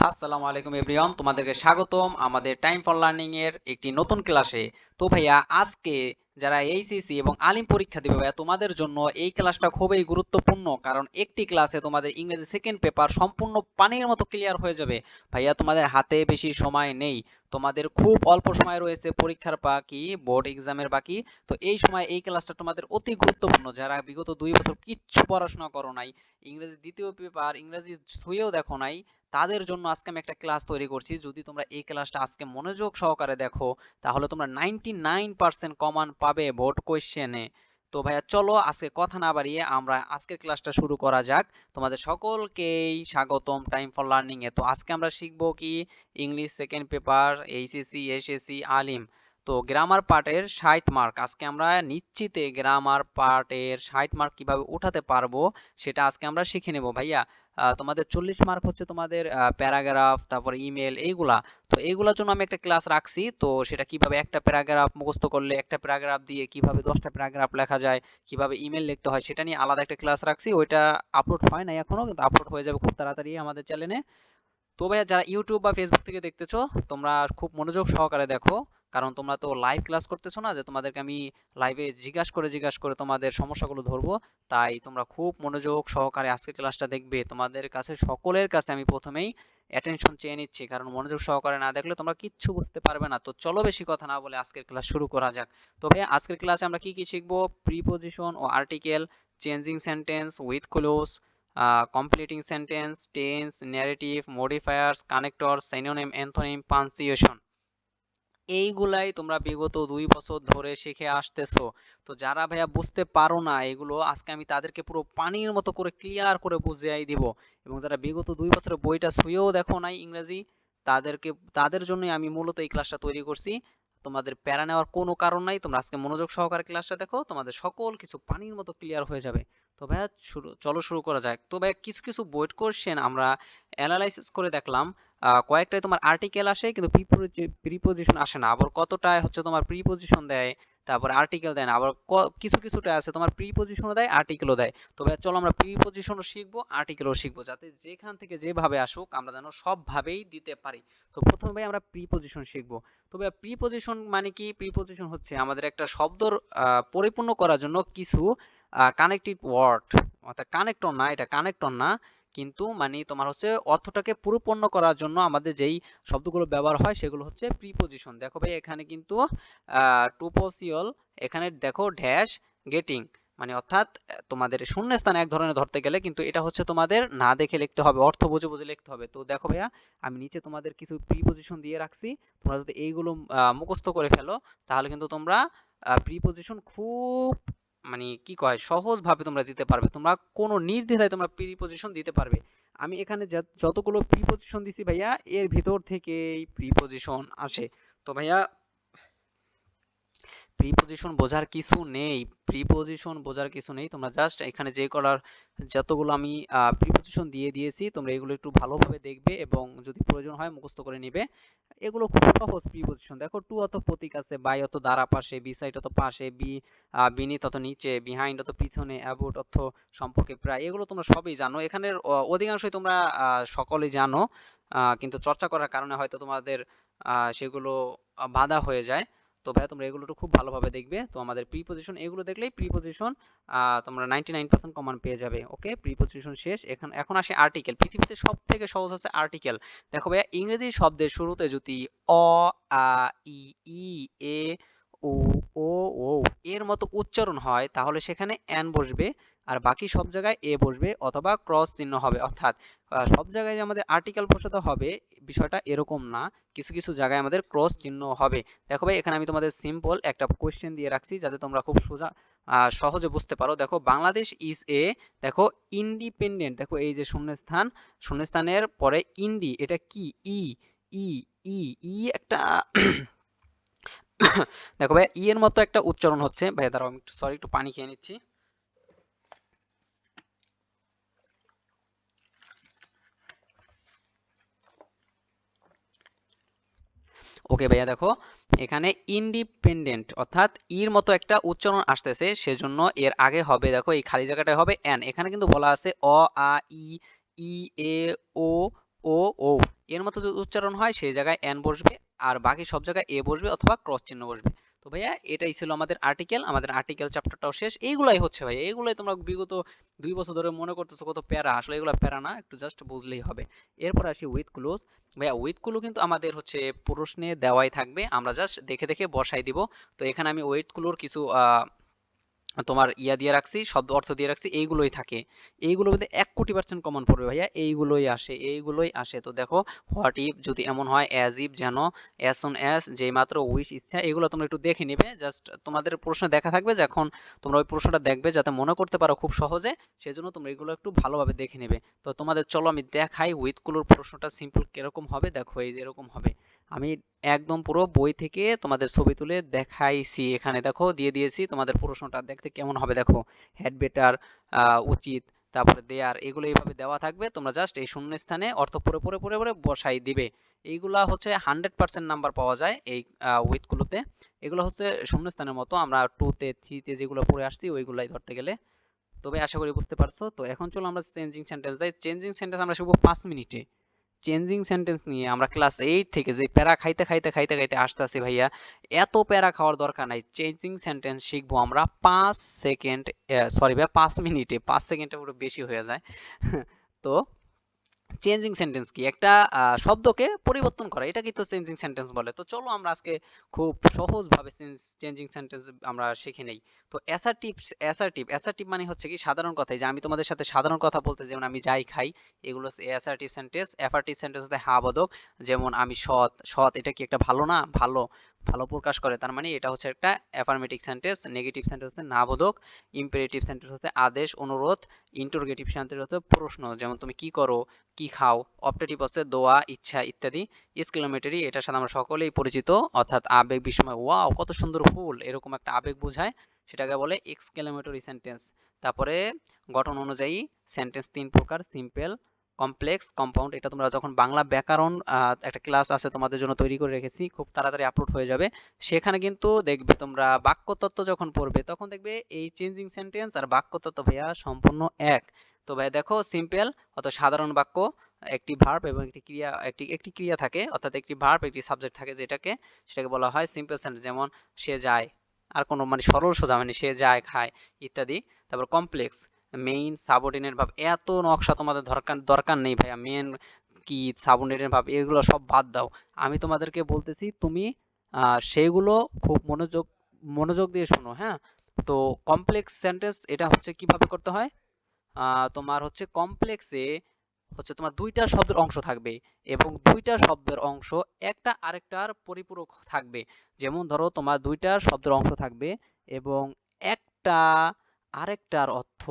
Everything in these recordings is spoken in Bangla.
আসসালামু আলাইকুম এভরিওয়ান, তোমাদেরকে স্বাগতম আমাদের টাইম ফর লার্নিং এর একটি নতুন ক্লাসে। তো ভাইয়া, আজকে যারা এইচএসসি এবং আলিম পরীক্ষা দিবে ভাইয়া, তোমাদের জন্য এই ক্লাসটা খুবই গুরুত্বপূর্ণ, কারণ একটি ক্লাসে তোমাদের ইংরেজি সেকেন্ড পেপার সম্পূর্ণ পানির মতো ক্লিয়ার হয়ে যাবে। ভাইয়া, তোমাদের হাতে বেশি সময় নেই, তোমাদের খুব অল্প সময় রয়েছে, পরীক্ষার বাকি, বোর্ড এক্সামের বাকি। তো এই সময় এই ক্লাসটা তোমাদের অতি গুরুত্বপূর্ণ। যারা বিগত 2 বছর কিচ্ছু পড়াশোনা করো নাই, ইংরেজি দ্বিতীয় পেপার ইংরেজি ছুঁয়েও দেখো নাই, তাদের জন্য আজকে আমি একটা ক্লাস তৈরি করছি। যদি তোমরা এই ক্লাসটা আজকে মনোযোগ সহকারে দেখো, তাহলে তোমরা 99% কমান পাবে বোর্ড কোয়েশ্চেনে। তো ভাইয়া, চলো আজকে কথা না বাড়িয়ে আমরা আজকের ক্লাসটা শুরু করা যাক। তোমাদের সকলকেই স্বাগতম টাইম ফর লার্নিং এ। তো আজকে আমরা শিখবো কি, English second paper, HSC, SSC, Alim. তো গ্রামার পার্টের 60 মার্ক আজকে আমরা নিশ্চিতে গ্রামার পার্টের 60 মার্ক কিভাবে উঠাতে পারবো সেটা আজকে আমরা শিখে নেব ভাইয়া। তোমাদের 40 মার্ক হচ্ছে তোমাদের প্যারাগ্রাফ, তারপর ইমেল, এইগুলা। তো এইগুলোর জন্য আমি একটা ক্লাস রাখছি। তো সেটা কিভাবে একটা প্যারাগ্রাফ মুখস্থ করলে, একটা প্যারাগ্রাফ দিয়ে কিভাবে 10টা প্যারাগ্রাফ লেখা যায়, কিভাবে ইমেল লিখতে হয়, সেটা নিয়ে আলাদা একটা ক্লাস রাখছি। ওইটা আপলোড হয় নাই এখনো, কিন্তু আপলোড হয়ে যাবে খুব তাড়াতাড়ি আমাদের চ্যানেলে। তো ভাইয়া, যারা ইউটিউব বা ফেসবুক থেকে দেখতেছো, তোমরা খুব মনোযোগ সহকারে দেখো, কারণ তোমরা তো লাইভ ক্লাস করতেছো না, যে তোমাদেরকে আমি লাইভে জিজ্ঞাসা করে তোমাদের সমস্যাগুলো ধরবো। তাই তোমরা খুব মনোযোগ সহকারে আজকের ক্লাসটা দেখবে। তোমাদের কাছে সকলের কাছে আমি প্রথমেই অ্যাটেনশন চেয়ে নিচ্ছি, কারণ মনোযোগ সহকারে না দেখলে তোমরা কিচ্ছু বুঝতে পারবে না। তো চলো বেশি কথা না বলে আজকের ক্লাস শুরু করা যাক। তো ভাইয়া, আজকের ক্লাসে আমরা কি কি শিখবো? প্রিপোজিশন ও article, changing sentence with clause, completing sentence, tense, narrative, modifiers, connectors, synonym, antonym, punctuation, এইগুলাই তোমরা বিগত 2 বছর ধরে শিখে আসতেছো। তো যারা ভাইয়া বুঝতে পারো না এগুলো, আজকে আমি তাদেরকে পুরো পানির মতো করে ক্লিয়ার করে বুঝিয়ে দিব। এবং যারা বিগত 2 বছরের বইটা ছুঁয়েও দেখো নাই ইংরেজি, তাদেরকে, তাদের জন্যই আমি মূলত এই ক্লাসটা তৈরি করছি। তোমাদের প্যারা নেওয়ার কোনো কারণ নাই, তোমরা আজকে মনোযোগ সহকারে ক্লাসটা দেখো, তোমাদের সকল কিছু পানির মতো ক্লিয়ার হয়ে যাবে। তো ভাইয়া, চলো শুরু করা যাক। তো ভাইয়া, কিছু কিছু বোর্ড কোশ্চেন আমরা অ্যানালাইসিস করে দেখলাম, কয়েকটাই তোমার আর্টিকেল আসে কিন্তু প্রিপোজিশন আসে না। আবার কতটায় হচ্ছে তোমার প্রিপোজিশন দেয়, তারপর আর্টিকেল দেয় না। আবার কিছু কিছুটা আছে তোমার প্রিপোজিশনও দেয়, আর্টিকেলও দেয়। তো ভাই, চলো আমরা প্রিপোজিশনও শিখবো, আর্টিকেলও শিখবো, যাতে যেখান থেকে যেভাবে আসুক আমরা যেন সবভাবেই দিতে পারি। তো প্রথমে ভাই আমরা প্রিপোজিশন শিখবো। তো ভাই, প্রিপোজিশন মানে কি? প্রিপোজিশন হচ্ছে আমাদের একটা শব্দর পরিপূর্ণ করার জন্য কিছু কানেক্টিভ ওয়ার্ড, অর্থাৎ কানেক্টর না, এটা কানেক্টর না, কিন্তু মানে তোমার হচ্ছে অর্থটাকে পরিপূর্ণ করার জন্য আমাদের যেই শব্দগুলো ব্যবহার হয় সেগুলো হচ্ছে প্রিপোজিশন। দেখো ভাই, এখানে কিন্তু টুপোসিয়ল, এখানে দেখো ড্যাশ গেটিং, মানে অর্থাৎ তোমাদের শূন্যস্থান এক ধরনের ধরতে গেলে, কিন্তু এটা হচ্ছে তোমাদের না দেখে লিখতে হবে, অর্থ বুঝে বুঝে লিখতে হবে। তো দেখো ভাইয়া, আমি নিচে তোমাদের কিছু প্রিপোজিশন দিয়ে রাখছি। তোমরা যদি এইগুলো মুখস্থ করে ফেলো, তাহলে কিন্তু তোমরা প্রিপোজিশন খুব, মানে কি কয়, সহজ ভাবে তোমরা দিতে পারবে। তোমরা কোনো নির্দ্বিধায় তোমরা প্রিপোজিশন দিতে পারবে। আমি এখানে যতগুলো প্রিপোজিশন দিছি ভাইয়া, এর ভিতর থেকেই প্রিপোজিশন আসে। তো ভাইয়া, প্রিপোজিশন বোঝার কিছু নেই, প্রিপোজিশন বোঝার কিছু নেই। তোমরা জাস্ট এখানে যে করার, যতগুলো আমি প্রিপোজিশন দিয়ে দিয়েছি, তোমরা এগুলো একটু ভালোভাবে দেখবে এবং যদি প্রয়োজন হয় মুখস্থ করে নিবে। এগুলো খুব সহজ প্রিপোজিশন। দেখো, টু অত প্রতীক আছে, বাই অত দ্বারা পাশে, বিসাইড অত পাশে, বিনিথ অত নিচে, বিহাইন্ড অত পিছনে, অ্যাবোট অর্থ সম্পর্কে প্রায়, এগুলো তোমরা সবই জানো। এখানের অধিকাংশই তোমরা সকলেই জানো, কিন্তু চর্চা করার কারণে হয়তো তোমাদের সেগুলো বাধা হয়ে যায়। তো ভাইয়া, তোমরা এগুলো একটু খুব ভালোভাবে দেখবে। তো আমাদের প্রিপোজিশন, এগুলো দেখলেই প্রিপোজিশন তোমরা 99% কমন পেয়ে যাবে। ওকে, প্রিপোজিশন শেষ। এখন এখন আসে আর্টিকেল। পৃথিবীতে সব থেকে সহজ আছে আর্টিকেল। দেখো ভাইয়া, ইংরেজি শব্দের শুরুতে যদি অ, আ, ই, ই, এ, ও, ও, ও এর মতো উচ্চারণ হয়, তাহলে সেখানে এন বসবে, আর বাকি সব জায়গায় এ বসবে অথবা ক্রস চিহ্ন হবে। অর্থাৎ সব জায়গায় যে আমাদের আর্টিকেল বসাতে হবে, বিষয়টা এরকম না, কিছু কিছু জায়গায় আমাদের ক্রস চিহ্ন হবে। দেখো ভাই, এখানে আমি তোমাদের সিম্পল একটা কোয়েশ্চেন দিয়ে রাখছি, যাতে তোমরা খুব সোজা সহজে বুঝতে পারো। দেখো, বাংলাদেশ ইজ এ, দেখো ইন্ডিপেন্ডেন্ট, দেখো এই যে শূন্যস্থান, শূন্যস্থানের পরে ইন্ডি, এটা কি? ই, ই, ই, ই একটা দেখো ভাই, ই এর মতো একটা উচ্চারণ হচ্ছে। ভাই দাঁড়াও, আমি একটু সরি, একটু পানি খেয়ে নিচ্ছি। ওকে ভাইয়া, দেখো এখানে ইন্ডিপেন্ডেন্ট অর্থাৎ ইর মতো একটা উচ্চারণ আসতেছে, সেজন্য এর আগে হবে, দেখো এই খালি জায়গাটায় হবে এন। এখানে কিন্তু বলা আছে অ, আ, ই, ই, এ, ও, ও, ও এর মতো যদি উচ্চারণ হয় সেই জায়গায় এন বসবে, আর বাকি সব জায়গায় এ বসবে অথবা ক্রস চিহ্ন বসবে। তো ভাইয়া এটাই ছিল আমাদের আর্টিকেল। আমাদের আর্টিকেল চ্যাপ্টারটাও শেষ। এইগুলাই হচ্ছে ভাইয়া, এইগুলাই তোমরা বিগত 2 বছর ধরে মনে করতেছো কত প্যারা, আসলে এগুলো প্যারা না, একটু জাস্ট বুঝলেই হবে। এরপর আসি উইথ ক্লোজ। ভাইয়া উইথ ক্লু কিন্তু আমাদের হচ্ছে প্রশ্নে দেওয়াই থাকবে, আমরা জাস্ট দেখে দেখে বসাই দিব। তো এখানে আমি উইথ ক্লুর কিছু তোমার ইয়া দিয়ে রাখছি, শব্দ অর্থ দিয়ে রাখছি, এইগুলোই থাকে। এইগুলোর মধ্যে 1,000,000% কমন পড়বে ভাইয়া, এইগুলোই আসে, এইগুলোই আসে। তো দেখো, হোয়াট ইফ যদি এমন হয়, অ্যাজ ইফ যেন, অ্যাজ সুন অ্যাজ যেই মাত্র, উইশ ইচ্ছা, এগুলো তোমরা একটু দেখে নিবে। জাস্ট তোমাদের প্রশ্ন দেখা থাকবে, যখন তোমরা ওই প্রশ্নটা দেখবে যাতে মনে করতে পারো খুব সহজে, সেজন্য তোমরা এগুলো একটু ভালোভাবে দেখে নেবে। তো তোমাদের চলো আমি দেখাই উইথ ক্লুর প্রশ্নটা সিম্পল কিরকম হবে। দেখো এই যে এরকম হবে, আমি একদম পুরো বই থেকে তোমাদের ছবি তুলে দেখাইছি, এখানে দেখো দিয়ে দিয়েছি। তোমাদের প্রশ্নটা দেখতে কেমন হবে দেখো, হ্যাড বেটার, উচিত, তারপরে দেয়ার, এগুলো এইভাবে দেওয়া থাকবে। তোমরা জাস্ট এই শূন্য স্থানে অর্থ পড়ে পড়ে পড়ে পড়ে বসাই দিবে। এইগুলা হচ্ছে 100% নাম্বার পাওয়া যায় এই উইথ গুলোতে। এগুলো হচ্ছে শূন্যস্থানের মতো, আমরা 2 তে 3 তে যেগুলো পড়ে আসছি ওইগুলাই ধরতে গেলে। তবে আশা করি বুঝতে পারছো। তো এখন চলো আমরা চেঞ্জিং সেন্টেন্স যাই। চেঞ্জিং সেন্টেন্স আমরা শিখবো 5 মিনিটে। চেঞ্জিং সেন্টেন্স নিয়ে আমরা ক্লাস 8 থেকে যে প্যারা খাইতে খাইতে খাইতে খাইতে আসতেছি ভাইয়া, এত প্যারা খাওয়ার দরকার নাই। চেঞ্জিং সেন্টেন্স শিখবো আমরা 5 সেকেন্ড, সরি ভাইয়া 5 মিনিটে। 5 সেকেন্ডটা পুরো বেশি হয়ে যায়। তো চেঞ্জিং সেন্টেন্স কি, একটা শব্দকে পরিবর্তন করা, এটা কি তো চেঞ্জিং সেন্টেন্স বলে। তো চলো আমরা আজকে খুব সহজ ভাবে চেঞ্জিং সেন্টেন্স আমরা শিখে নেই। তো অ্যাসার্টিভ, অ্যাসার্টিভ মানে হচ্ছে কি সাধারণ কথাই, যে আমি তোমাদের সাথে সাধারণ কথা বলতে, যেমন আমি যাই খাই, এগুলো হচ্ছে অ্যাসার্টিভ সেন্টেন্স। অ্যাফার্টিভ সেন্টেন্স হচ্ছে হা বোধক, যেমন আমি সৎ, সৎ এটা কি একটা ভালো না, ভালো, ভালো প্রকাশ করে, তার মানে এটা হচ্ছে একটা অ্যাফার্মেটিভ সেন্টেন্স। নেগেটিভ সেন্টেন্স হচ্ছে না বোধক। ইম্পেরেটিভ সেন্টেন্স হচ্ছে আদেশ, অনুরোধ। ইন্টারোগেটিভ সেন্টেন্স হচ্ছে প্রশ্ন, যেমন তুমি কি করো, কি খাও। অপটেটিভ হচ্ছে দোয়া, ইচ্ছা ইত্যাদি। এক্সক্লেমেটরি, এটার সাথে আমরা সকলেই পরিচিত, অর্থাৎ আবেগ বিস্ময়, ওয়াও কত সুন্দর ফুল, এরকম একটা আবেগ বোঝায়, সেটাকে বলে এক্সক্লেমেটরি সেন্টেন্স। তারপরে গঠন অনুযায়ী সেন্টেন্স 3 প্রকার: সিম্পল, কমপ্লেক্স, কম্পাউন্ড। এটা তোমরা যখন বাংলা ব্যাকরণ একটা ক্লাস আছে তোমাদের জন্য তৈরি করে রেখেছি, খুব তাড়াতাড়ি আপলোড হয়ে যাবে, সেখানে কিন্তু দেখবে তোমরা বাক্যতত্ত্ব যখন পড়বে তখন দেখবে এই চেঞ্জিং সেন্টেন্স আর বাক্যতত্ত্ব ভাইয়া সম্পূর্ণ এক। তো ভাই দেখো, সিম্পল অর্থাৎ সাধারণ বাক্য, একটি ভার্ব এবং একটি ক্রিয়া, একটি ক্রিয়া থাকে, অর্থাৎ একটি ভার্ব একটি সাবজেক্ট থাকে, সেটাকে বলা হয় সিম্পল সেন্টেন্স। যেমন সে যায়, আর কোনো মানে সরল সোজা, মানে সে যায় খায় ইত্যাদি। তারপর কমপ্লেক্স, মেইন, সাবঅর্ডিনেট ভাব, এত নকশা তোমাদের দরকার দরকার নেই ভাইয়া। মেইন কি, সাবঅর্ডিনেট ভাব, এগুলো সব বাদ দাও। আমি তোমাদেরকে বলতেছি, তুমি সেগুলো খুব মনোযোগ মনোযোগ দিয়ে শোনো, হ্যাঁ। তো কমপ্লেক্স সেন্টেন্স এটা হচ্ছে কিভাবে করতে হয়, তোমার হচ্ছে কমপ্লেক্সে হচ্ছে তোমার 2টা শব্দের অংশ থাকবে, এবং 2টা শব্দের অংশ একটা আরেকটার পরিপূরক থাকবে। যেমন ধরো তোমার 2টা শব্দের অংশ থাকবে এবং একটা আরেকটার অর্থ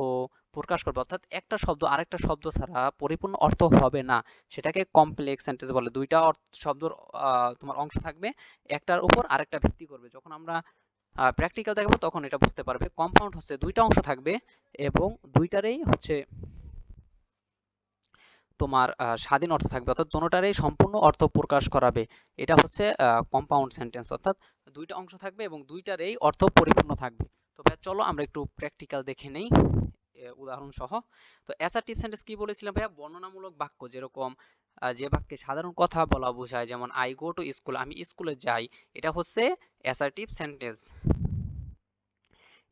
প্রকাশ করবে, অর্থাৎ একটা শব্দ আরেকটা শব্দ ছাড়া পরিপূর্ণ অর্থ হবে না, সেটাকে কমপ্লেক্স সেন্টেন্স বলে। 2টা শব্দের তোমার অংশ থাকবে, একটার উপর আরেকটা ভিত্তি করবে। যখন আমরা প্র্যাকটিক্যাল দেখবো তখন এটা বুঝতে পারবে। কম্পাউন্ড হচ্ছে 2টা অংশ থাকবে এবং 2টারই হচ্ছে তোমার স্বাধীন অর্থ থাকবে, অর্থাৎ দোনোটারই সম্পূর্ণ অর্থ প্রকাশ করাবে। এটা হচ্ছে কম্পাউন্ড সেন্টেন্স, অর্থাৎ 2টা অংশ থাকবে এবং 2টারই অর্থ পরিপূর্ণ থাকবে। তো ভাই চলো আমরা একটু প্র্যাকটিক্যাল দেখে নেই উদাহরণ সহ। তো অ্যাসার্টিভ সেন্টেন্স কি বলেছিলাম ভাইয়া, বর্ণনামূলক বাক্য, যেরকম যে বাক্যে সাধারণ কথা বলা বোঝায়, যেমন আই গো টু স্কুল, আমি স্কুলে যাই, এটা হচ্ছে অ্যাসার্টিভ সেন্টেন্স।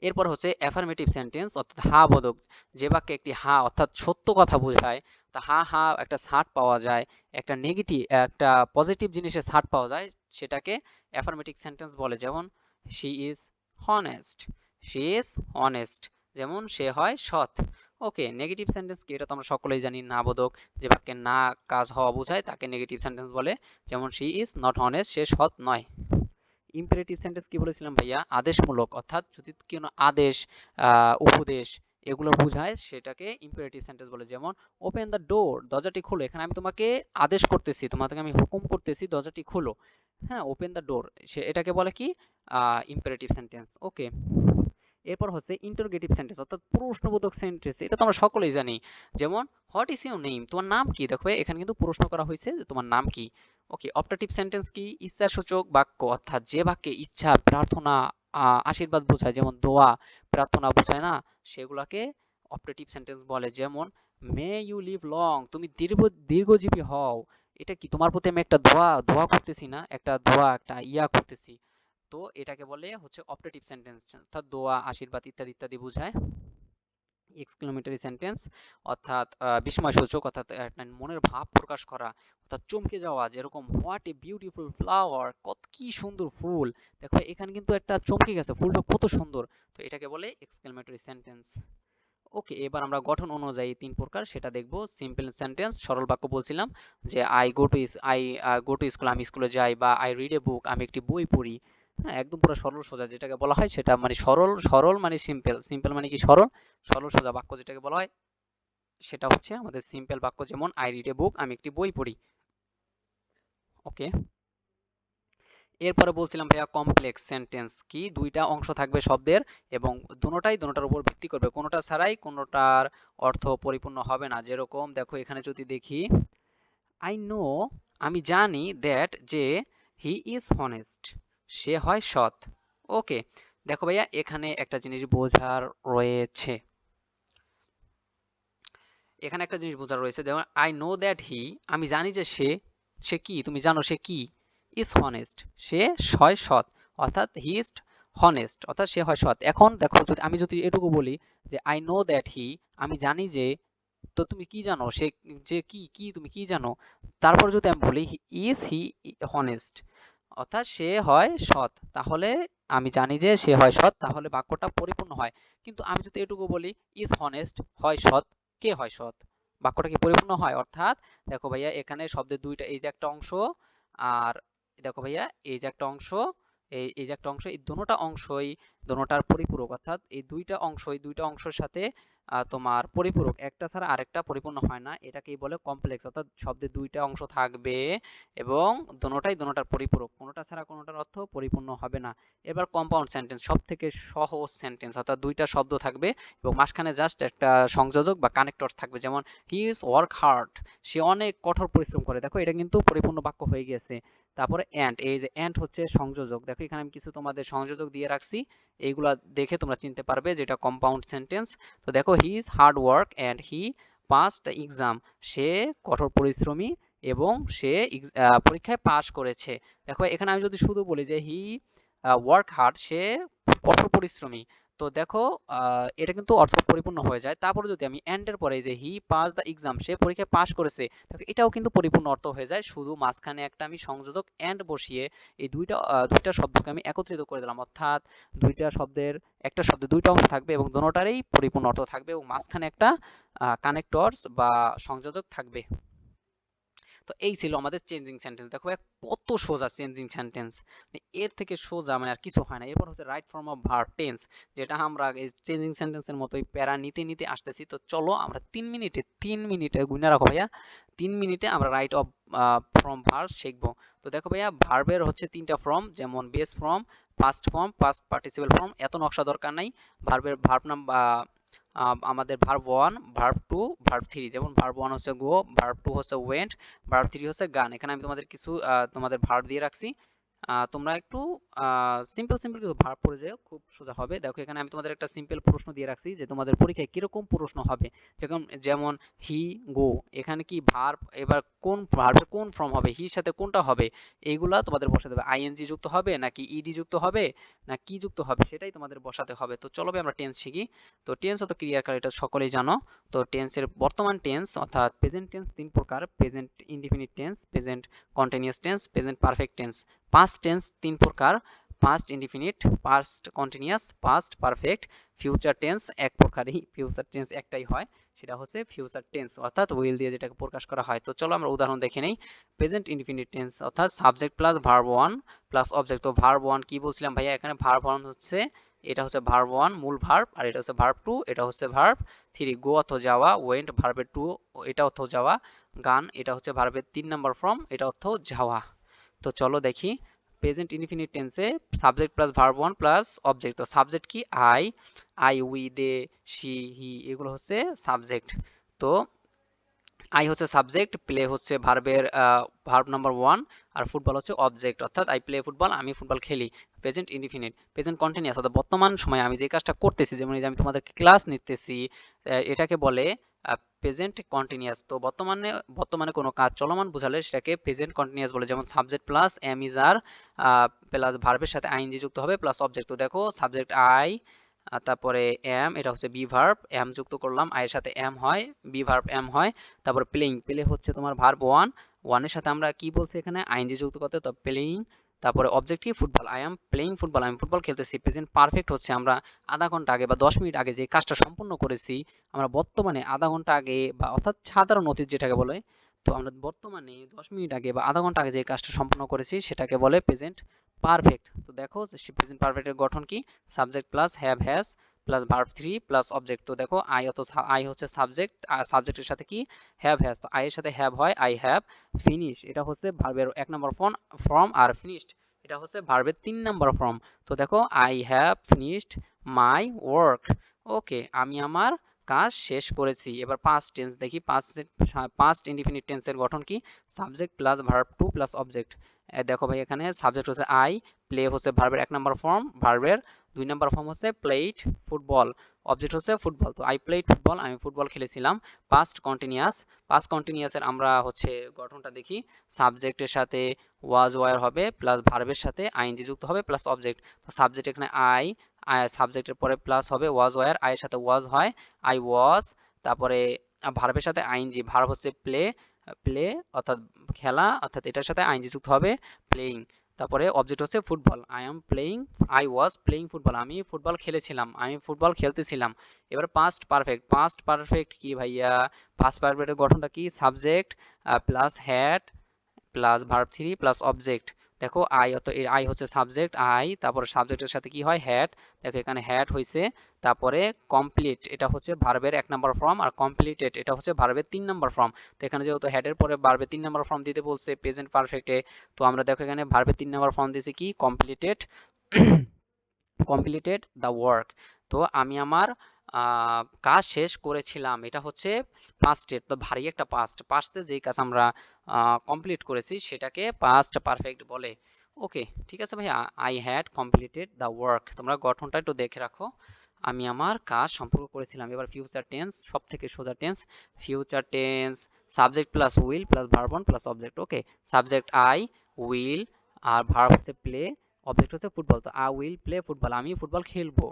এরপর হচ্ছে অ্যাফার্মেটিভ সেন্টেন্স, অর্থাৎ হা বোধক, যে বাক্যে একটি হা অর্থাৎ সত্য কথা বোঝায়, তা হা হা একটা ছাড় পাওয়া যায়, একটা নেগেটিভ একটা পজিটিভ জিনিসের ছাড় পাওয়া যায়, সেটাকে অ্যাফার্মেটিভ সেন্টেন্স বলে। যেমন she is honest, she is honest, যেমন সে হয় সৎ। ওকে, নেগেটিভ সেন্টেন্স কি, এটা তো আমরা সকলেই জানি, না বোধক, যে বাক্যে না কাজ হওয়া বোঝায় তাকে নেগেটিভ সেন্টেন্স বলে। যেমন শি ইজ নট হনেস্ট, সে সৎ নয়। ইম্পারেটিভ সেন্টেন্স কি বলেছিলাম ভাইয়া, আদেশমূলক, অর্থাৎ যদি কোনো আদেশ, উপদেশ এগুলো বোঝায় সেটাকে ইম্পারেটিভ সেন্টেন্স বলে। যেমন ওপেন দ্য ডোর, দরজাটি খোলো, এখানে আমি তোমাকে আদেশ করতেছি, তোমাকে আমি হুকুম করতেছি দরজাটি খোলো, হ্যাঁ, ওপেন দ্য ডোর, এটাকে বলে কি, ইম্পারেটিভ সেন্টেন্স। ওকে, এরপর হচ্ছে ইন্টারোগেটিভ সেন্টেন্স, অর্থাৎ প্রশ্নবোধক সেন্টেন্স, এটা তো আমরা সকলেই জানি। যেমন হোয়াট ইজ ইউর নেম, তোমার নাম কি, দেখো এখানে কিন্তু প্রশ্ন করা হয়েছে যে তোমার নাম কি। ওকে, অপটেটিভ সেন্টেন্স কি, ইচ্ছাসূচক বাক্য, অর্থাৎ যে বাক্যে ইচ্ছা, প্রার্থনা, আশীর্বাদ বোঝায়, যেমন দোয়া, প্রার্থনা বোঝায় না, সেগুলাকে অপটেটিভ সেন্টেন্স বলে। যেমন মে ইউ লিভ লং, তুমি দীর্ঘজীবী হও, এটা কি তোমার প্রতি আমি একটা দোয়া দোয়া করতেছি না, একটা দোয়া একটা ইয়া করতেছি। তো এটাকে বলে হচ্ছে অপটেটিভ সেন্টেন্স, অর্থাৎ দোয়া, আশীর্বাদ ইত্যাদি ইত্যাদি বোঝায়। এক্সক্লেমেটরি সেন্টেন্স অর্থাৎ বিস্ময়সূচক, অর্থাৎ একটা মনের ভাব প্রকাশ করা, অর্থাৎ চমকে যাওয়া, যেরকম হোয়াট এ বিউটিফুল ফ্লাওয়ার, কত কি সুন্দর ফুল। দেখো এখানে কিন্তু একটা চমকে গেছে, ফুলটা কত সুন্দর। তো এটাকে বলে এক্সক্লেমেটরি সেন্টেন্স। ওকে, এবার আমরা গঠন অনুযায়ী তিন প্রকার সেটা দেখব। সিম্পল সেন্টেন্স, সরল বাক্য বলছিলাম যে আই গো টু স্কুল, আমি স্কুলে যাই, বা আই রিড এ বুক, আমি একটি বই পড়ি। হ্যাঁ, একদম পুরো সরল সোজা যেটাকে বলা হয় সেটা মানে সরল, সরল মানে সিম্পল, সিম্পল মানে কি সরল, সরল সোজা বাক্য যেটাকে বলা হয় সেটা হচ্ছে আমাদের সিম্পল বাক্য, যেমন আই রিড এ বুক, আমি একটি বই পড়ি। ওকে, এরপরে বলছিলাম ভাইয়া কমপ্লেক্স সেন্টেন্স কি, দুইটা অংশ থাকবে শব্দের এবং দুটোটার উপর ভিত্তি করবে, কোনোটা ছাড়াই কোনোটার অর্থ পরিপূর্ণ হবে না। যেরকম দেখো এখানে যদি দেখি, আই নো, আমি জানি, দ্যাট, যে, হি ইজ হনেস্ট, সে হয় সৎ। ওকে, দেখো ভাইয়া এখানে একটা জিনিস বোঝার রয়েছে, এখানে একটা জিনিস বোঝার রয়েছে, যেমন আই নো দ্যাট হি, আমি জানি যে সে, সে কি, তুমি জানো সে কি, ইজ হনেস্ট, সে হয় সৎ, অর্থাৎ হি ইজ হনেস্ট, অর্থাৎ সে হয় সৎ। এখন দেখো যদি আমি যদি এটুকু বলি যে আই নো দ্যাট হি, আমি জানি যে, তো তুমি কি জানো সে, যে কি কি তুমি কি জানো, তারপর যদি আমি বলি ইজ হি হনেস্ট, অর্থাৎ সে হয় সৎ, তাহলে আমি জানি যে সে হয় সৎ, তাহলে বাক্যটা পরিপূর্ণ হয়। কিন্তু আমি যদি এটুকু বলি ইজ হনেস্ট, হয় সৎ, কে হয় সৎ, বাক্যটা কি পরিপূর্ণ হয়? অর্থাৎ দেখো ভাইয়া এখানে শব্দের দুইটা, এই যে একটা অংশ, আর দেখো ভাইয়া এই যে একটা অংশ, এই যে একটা অংশ, এই দুটোটা অংশই দুটোটার পরিপূরক, অর্থাৎ এই দুইটা অংশ, এই দুইটা অংশের সাথে তোমার পরিপূরক, একটা ছাড়া আরেকটা পরিপূর্ণ হয় না, এটাকেই বলে কমপ্লেক্স, অর্থাৎ শব্দের দুইটা অংশ থাকবে এবং দুটোটার পরিপূরক, কোনোটা ছাড়া কোনোটার অর্থ পরিপূর্ণ হবে না। এবার কম্পাউন্ড সেন্টেন্স, সব থেকে সহজ সেন্টেন্স, অর্থাৎ দুইটা শব্দ থাকবে এবং মাঝখানে জাস্ট একটা সংযোজক বা কানেক্টর থাকবে, যেমন হি ইজ ওয়ার্ক হার্ড, সে অনেক কঠোর পরিশ্রম করে। দেখো এটা কিন্তু পরিপূর্ণ বাক্য হয়ে গেছে। তারপরে অ্যান্ড, এই যে অ্যান্ড হচ্ছে সংযোজক, দেখো এখানে আমি কিছু তোমাদের সংযোজক দিয়ে রাখছি, এইগুলা দেখে তোমরা চিনতে পারবে যেটা কম্পাউন্ড সেন্টেন্স। তো দেখো he is hard work and he pass the exam, সে কঠোর পরিশ্রমী এবং সে পরীক্ষায় পাশ করেছে। দেখো এখানে আমি যদি শুধু বলি যে হি ওয়ার্ক হার্ড, সে কঠোর পরিশ্রমী, তো দেখো এটা কিন্তু অর্থ পরিপূর্ণ হয়ে যায়। তারপরে যদি আমি এন্ড এর পরে যে হি পাস দ্য এক্সাম, সে পরীক্ষায় পাশ করেছে, দেখো এটাও কিন্তু পরিপূর্ণ অর্থ হয়ে যায়, শুধু মাঝখানে একটা আমি সংযোজক এন্ড বসিয়ে এই দুইটা শব্দকে আমি একত্রিত করে দিলাম, অর্থাৎ দুইটা শব্দের, একটা শব্দে দুইটা অংশ থাকবে এবং দুটোটারই পরিপূর্ণ অর্থ থাকবে এবং মাঝখানে একটা কানেক্টরস বা সংযোজক থাকবে। তো এই ছিল আমাদের চেঞ্জিং সেন্টেন্স। দেখো কত সোজা চেঞ্জিং সেন্টেন্স, এর থেকে সোজা মানে আর কিছু হয় না। এরপর হচ্ছে right form of verb tense, যেটা আমরা এই চেঞ্জিং সেন্টেন্সের মতোই প্যারা নিতে নিতে আসতেছি। তো চলো আমরা 3 মিনিটে গুণে রাখো ভাইয়া, 3 মিনিটে আমরা রাইট অফ ফর্ম ভার্ব শিখবো। তো দেখো ভাইয়া ভার্বের হচ্ছে 3টা ফর্ম, যেমন base form, past form, past participle form, এত নকশা দরকার নাই। ভার্বের ভার্ব নাম্বার আমাদের ভার্ব 1, ভার্ব 2, ভার্ব 3, যেমন ভার্ব 1 হচ্ছে গো, ভার্ব 2 হচ্ছে ওয়েন্ট, ভার্ব 3 হচ্ছে গান। এখানে আমি তোমাদের কিছু তোমাদের ভার্ব দিয়ে রাখছি, তোমরা একটু সিম্পল সিম্পল কিছু ভার্ব পড়ে যাও, খুব সোজা হবে। দেখো এখানে আমি তোমাদের একটা সিম্পল প্রশ্ন দিয়ে রাখছি যে তোমাদের পরীক্ষায় কিরকম প্রশ্ন হবে, যেমন হি, গো, এখানে কি ভার্ব, এবার কোন ভার্বের কোন ফর্ম হবে, হির সাথে কোনটা হবে, এইগুলা তোমাদের বসাতে হবে, আইএনজি যুক্ত হবে নাকি ইডি যুক্ত হবে না কি যুক্ত হবে, সেটাই তোমাদের বসাতে হবে। তো চলো আমরা টেন্স শিখি। তো টেন্স অত ক্রিয়ার কাল, এটা সকলেই জানো। তো টেন্সের বর্তমান টেন্স অর্থাৎ প্রেজেন্ট টেন্স 3 প্রকার, present indefinite tense, present continuous tense, present perfect tense. Past tense 3 প্রকার, past indefinite, past continuous, past perfect. Future tense এক প্রকারই, ফিউচার টেন্স একটাই হয়, সেটা হচ্ছে ফিউচার টেন্স, অর্থাৎ উইল দিয়ে যেটাকে প্রকাশ করা হয়। তো চলো আমরা উদাহরণ দেখে নেই। প্রেজেন্ট ইনডিফিনিট টেন্স অর্থাৎ subject plus verb 1 plus object. তো ভার্ব 1 কি বলছিলাম ভাইয়া, এখানে ভার্ব 1 হচ্ছে, এটা হচ্ছে ভার্ব 1 মূল ভার্ব, আর এটা হচ্ছে ভার্ব 2, এটা হচ্ছে ভার্ব 3। গো অর্থ যাওয়া, ওয়েন্ট ভার্বের 2, এটা অর্থ যাওয়া। গান এটা হচ্ছে ভার্বের 3 নম্বর ফর্ম, এটা অর্থ যাওয়া। তো চলো দেখি প্রেজেন্ট ইনডিফিনিট টেন্সে subject plus verb 1 plus object. তো সাবজেক্ট কি I, we, they, she, he, এগুলো হচ্ছে সাবজেক্ট। তো আই হচ্ছে সাবজেক্ট, প্লে হচ্ছে ভার্বের ভার্ব নাম্বার 1, আর ফুটবল হচ্ছে অবজেক্ট, অর্থাৎ আই প্লে ফুটবল, আমি ফুটবল খেলি। Present indefinite. প্রেজেন্ট কন্টিনিউয়াস অর্থাৎ বর্তমান সময়ে আমি যে কাজটা করতেছি, যেমন এই যে আমি তোমাদের ক্লাস নিতেছি, এটাকে বলে প্রেজেন্ট কন্টিনিউয়াস। তো বর্তমানে কোনো কাজ চলমান বোঝালে সেটাকে প্রেজেন্ট কন্টিনিউয়াস বলে। যেমন subject plus am is are plus ভার্বের সাথে আইএনজি যুক্ত হবে প্লাস অবজেক্ট। তো দেখো সাবজেক্ট আই, তারপরে এম, এটা হচ্ছে বি ভার্ব, এম যুক্ত করলাম, আই এর সাথে এম হয়, বি ভার্ব এম হয়। তারপরে প্লেইং, প্লে হচ্ছে তোমার ভার্ব ওয়ান, ওয়ানের সাথে আমরা কি বলছি এখানে আইএনজি যুক্ত করতে, তো প্লেইং। তারপরে অবজেক্ট কি football, I am playing football, আমি ফুটবল খেলতেছি। প্রেজেন্ট পারফেক্ট হচ্ছে আমরা আধা ঘন্টা আগে বা 10 মিনিট আগে যে কাজটা সম্পূর্ণ করেছি, আমরা বর্তমানে আধা ঘন্টা আগে বা অর্থাৎ সাধারণ অতীত যেটাকে বলে, তো আমরা বর্তমানে 10 মিনিট আগে বা আধা ঘন্টা আগে যে কাজটা সম্পূর্ণ করেছি সেটাকে বলে প্রেজেন্ট পারফেক্ট। তো দেখো প্রেজেন্ট পারফেক্টের গঠন কি, subject plus have has plus verb three plus object. তো দেখো আই হচ্ছে সাবজেক্ট, সাবজেক্টের সাথে কি হ্যাভ হ্যাজ, তো আই এর সাথে হ্যাভ হয়, আই হ্যাভ ফিনিশ, এটা হচ্ছে ভার্বের 1 নম্বর ফর্ম, আর ফিনিশড এটা হচ্ছে ভার্বের 3 নম্বর ফর্ম। তো দেখো I have finished my work. Okay, আমি আমার কাজ শেষ করেছি। এবার পাস্ট টেন্স দেখি, পাস্ট ইনডিফিনিট টেন্সের গঠন কি, subject plus verb two plus object. দেখো ভাই এখানে সাবজেক্ট হচ্ছে আই, প্লে হচ্ছে ভার্বের 1 নম্বর ফর্ম, ভার্বের 2 নম্বর ফর্ম হচ্ছে প্লেইড ফুটবল, অবজেক্ট হচ্ছে ফুটবল। তো আই প্লেইড ফুটবল, আমি ফুটবল খেলেছিলাম। পাস্ট কন্টিনিউয়াস, পাস্ট কন্টিনিউয়াসের আমরা হচ্ছে গঠনটা দেখি, সাবজেক্টের সাথে ওয়াজ ওয়ার হবে প্লাস ভার্বের সাথে আইএনজি যুক্ত হবে প্লাস অবজেক্ট। তো সাবজেক্ট এখানে আই, সাবজেক্টের পরে প্লাস হবে ওয়াজ ওয়ার, আই এর সাথে ওয়াজ হয়, আই ওয়াজ। তারপরে ভার্বের সাথে আইএনজি, ভার্ব হচ্ছে প্লে, প্লে অর্থাৎ খেলা, অর্থাৎ এটার সাথে আইএনজি যুক্ত হবে প্লেইং। তারপরে অবজেক্ট হচ্ছে football, I am playing, I was playing football, আমি ফুটবল খেলেছিলাম, আমি ফুটবল খেলতেছিলাম। এবার পাস্ট পারফেক্ট, পাস্ট পারফেক্ট কি ভাইয়া, পাস্ট পারফেক্টের গঠনটা কি, subject plus had plus verb three plus object. দেখো আই, অত আই হচ্ছে সাবজেক্ট আই, তারপরে সাবজেক্টের সাথে কি হয় হ্যাড, দেখো এখানে হ্যাড হয়েছে। তারপরে কমপ্লিট, এটা হচ্ছে ভার্বের 1 নম্বর ফর্ম, আর কমপ্লিটেড এটা হচ্ছে ভার্বের 3 নম্বর ফর্ম। তো এখানে যেহেতু হেডের পরে ভার্বের 3 নম্বর ফর্ম দিতে বলছে প্রেজেন্ট পারফেক্টে, তো আমরা দেখো এখানে ভার্বের 3 নম্বর ফর্ম দিয়েছি কি কমপ্লিটেড, কমপ্লিটেড দ্য ওয়ার্ক। তো আমি আমার কাজ শেষ করেছিলাম, এটা হচ্ছে পাস্টের, তো ভারী একটা পাস্টে যেই কাজ আমরা কমপ্লিট করেছি সেটাকে পাস্ট পারফেক্ট বলে। ওকে, ঠিক আছে ভাইয়া, I had completed the work. তোমরা গঠনটা একটু দেখে রাখো, আমি আমার কাজ সম্পূর্ণ করেছিলাম। এবার ফিউচার টেন্স, সব থেকে সোজা tense, future tense subject plus will plus verb one plus object. Okay, subject I, will, আর ভার্ব হচ্ছে প্লে, অবজেক্ট হচ্ছে ফুটবল। তো আই উইল প্লে ফুটবল, আমি ফুটবল খেলবো।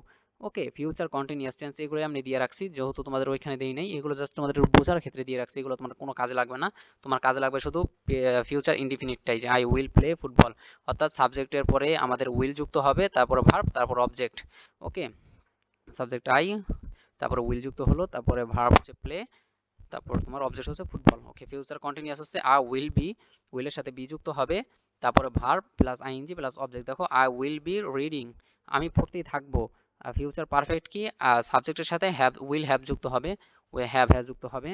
ওকে, ফিউচার কন্টিনিউয়াস টেন্স এগুলো আমি দিয়ে রাখছি, যেহেতু তোমাদের ওইখানে দেই নাই, এগুলো জাস্ট তোমাদের বোঝার ক্ষেত্রে দিয়ে রাখছি, এগুলো তোমার কোনো কাজে লাগবে না। তোমার কাজে লাগবে শুধু ফিউচার ইনডিফিনিটটাই, যে আই উইল প্লে ফুটবল, অর্থাৎ সাবজেক্টের পরে আমাদের উইল যুক্ত হবে, তারপর ভার্ব, তারপর অবজেক্ট। ওকে, সাবজেক্ট আই, তারপরে উইল যুক্ত হলো, তারপরে ভার্ব হচ্ছে প্লে, তারপর তোমার অবজেক্ট হচ্ছে ফুটবল। ওকে, ফিউচার কন্টিনিউয়াস হচ্ছে আই উইল বি, উইলের সাথে বি যুক্ত হবে, তারপরে verb plus ING plus object. দেখো আই উইল বি রিডিং, আমি পড়তেই থাকবো। ফিউচার পারফেক্ট কি, সাবজেক্টের সাথে হ্যাভ উইল হ্যাভ যুক্ত হবে, হ্যাভ হ্যাজ যুক্ত হবে,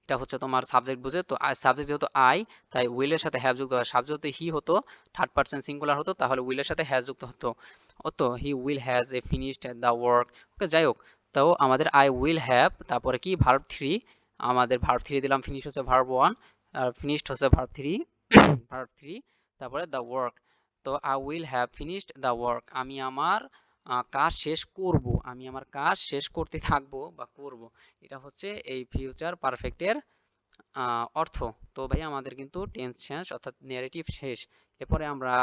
এটা হচ্ছে তোমার সাবজেক্ট বুঝে। তো সাবজেক্ট যেহেতু আই, তাই উইলের সাথে হ্যাভ যুক্ত হয়। সাবজেক্ট যদি হি হতো, থার্ড পারসন সিঙ্গুলার হতো, তাহলে উইলের সাথে হ্যাজ যুক্ত হতো, তো he will has a finished the work. Okay, যাই হোক, তো আমাদের আই উইল হ্যাভ, তারপরে কি ভার্ব থ্রি, আমাদের ভার্ব থ্রি দিলাম, ফিনিশ হচ্ছে ভার্ব ওয়ান, আর ফিনিশড হচ্ছে ভার্ব থ্রি, ভার্ব থ্রি, তারপরে দ্য ওয়ার্ক। তো I will have finished the work, আমি আমার কাজ শেষ করব, আমি আমার কাজ শেষ করতে থাকবো বা করব, এটা হচ্ছে এই ফিউচার পারফেক্টের অর্থ। তো ভাই আমাদের কিন্তু টেন্স শেষ, অর্থাৎ ন্যারেটিভ শেষ। এরপরে আমরা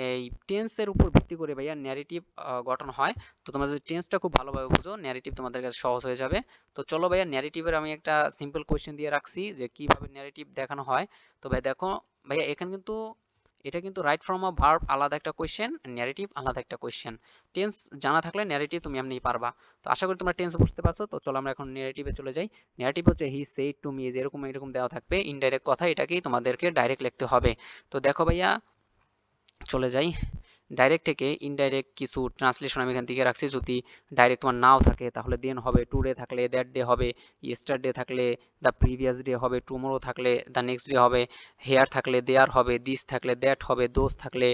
এই টেন্সের উপর ভিত্তি করে ভাইয়া ন্যারেটিভ গঠন হয়। তো তোমরা যদি টেন্সটা খুব ভালোভাবে বুঝো, ন্যারেটিভ তোমাদের কাছে সহজ হয়ে যাবে। তো চলো ভাইয়া, ন্যারেটিভের আমি একটা সিম্পল কোয়েশ্চেন দিয়ে রাখছি যে কিভাবে ন্যারেটিভ দেখানো হয়। তো ভাই দেখো ভাইয়া, এখানে কিন্তু এটা কিন্তু রাইট ফর্ম অফ ভার্ব আলাদা একটা কোয়েশ্চেন, ন্যারেটিভ আলাদা একটা কোয়েশ্চেন। টেন্স জানা থাকলে ন্যারেটিভ তুমি এমনিই পারবা। তো আশা করি তোমরা টেন্স বুঝতে পারছো। তো চলো আমরা এখন ন্যারেটিভে চলে যাই। ন্যারেটিভ হচ্ছে হি সেড টু মি, যে এরকম এরকম দেওয়া থাকবে ইনডাইরেক্ট কথা, এটাকেই তোমাদেরকে ডাইরেক্ট লিখতে হবে। তো দেখো ভাইয়া, চলে যাই ডাইরেক্ট থেকে ইনডাইরেক্ট কিছু ট্রান্সলেশন আমি এখান থেকে রাখছি। যদি ডাইরেক্ট তোমার নাও থাকে তাহলে দেন হবে, টুডে থাকলে দ্যাট ডে হবে, ইয়েস্টারডে থাকলে দ্য প্রিভিয়াস ডে হবে, টুমোরো থাকলে দ্য নেক্সট ডে হবে, হেয়ার থাকলে দেয়ার হবে, দিস থাকলে দ্যাট হবে, দোজ থাকলে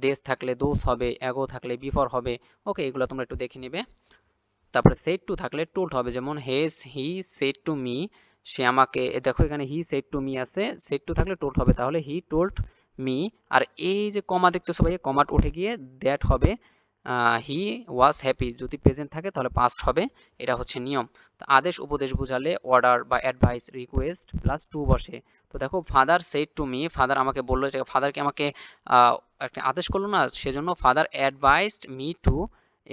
দেশ থাকলে দোষ হবে, অ্যাগো থাকলে বিফোর হবে। ওকে, এগুলো তোমরা একটু দেখে নিবে। তারপরে সেড টু থাকলে টোল্ড হবে, যেমন হি সেড টু মি, সে আমাকে, দেখো এখানে হি সেড টু মি আছে, সেড টু থাকলে টোল্ড হবে, তাহলে হি টোল্ড মি। আর এই যে কমা দেখতেছো ভাই, কমাট উঠে গিয়ে দ্যাট হবে, হি ওয়াজ হ্যাপি, যদি প্রেজেন্ট থাকে তাহলে পাস্ট হবে, এটা হচ্ছে নিয়ম। তো আদেশ উপদেশ বোঝালে অর্ডার বা অ্যাডভাইস রিকোয়েস্ট প্লাস টু বসে। তো দেখো father said to me, father আমাকে বললো, এটা ফাদারকে আমাকে একটা আদেশ করলো না, সেজন্য ফাদার অ্যাডভাইসড মি টু,